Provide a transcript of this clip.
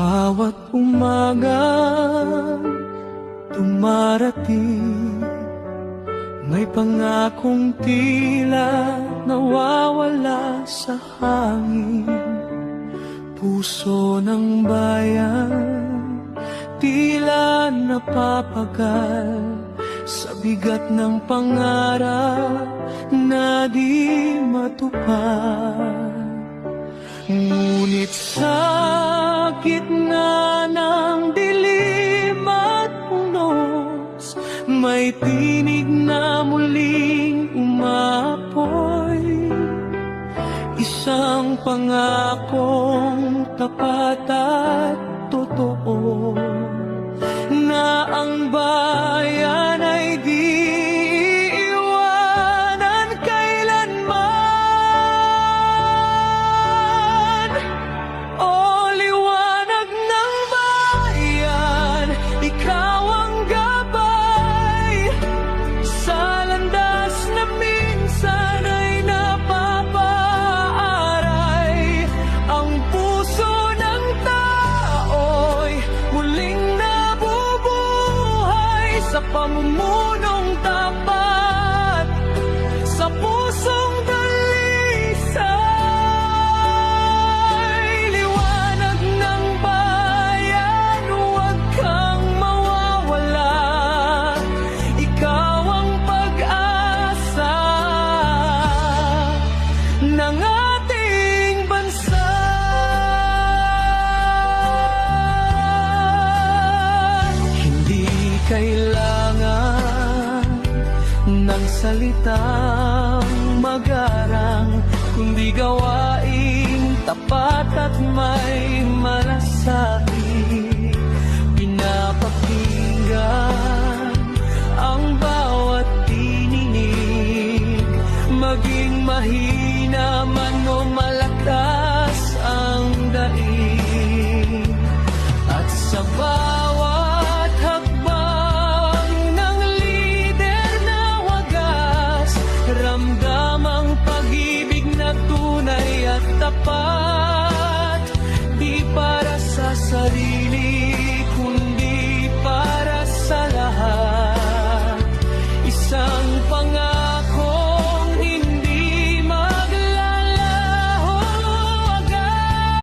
Bawat umaga dumarating, may pangakong tila nawawala sa hangin. Puso ng bayan tila napapagal sa bigat ng pangarap na di matupad. Ngunit sa gitna ng dilim at unos, may tinig na muling umapoy. Isang pangakong tapat at totoo, na ang bayan ay di iiwanan kailanman. O liwanag ng bayan, ikaw ang gabay sa landas na minsan ay napapaaray. Ang puso ng tao'y muling nabubuhay sa pamumunong tapat, sa pusong dalisay. Liwanag ng bayan, huwag kang mawawala. Ikaw ang pag-asa ng ating bansa. Hindi kailangan ng salitang magarang, kundi gawaing tapat at may malasakit. Pinapakinggan ang bawat tininig, maging mahina man o malakas ang daig. At sa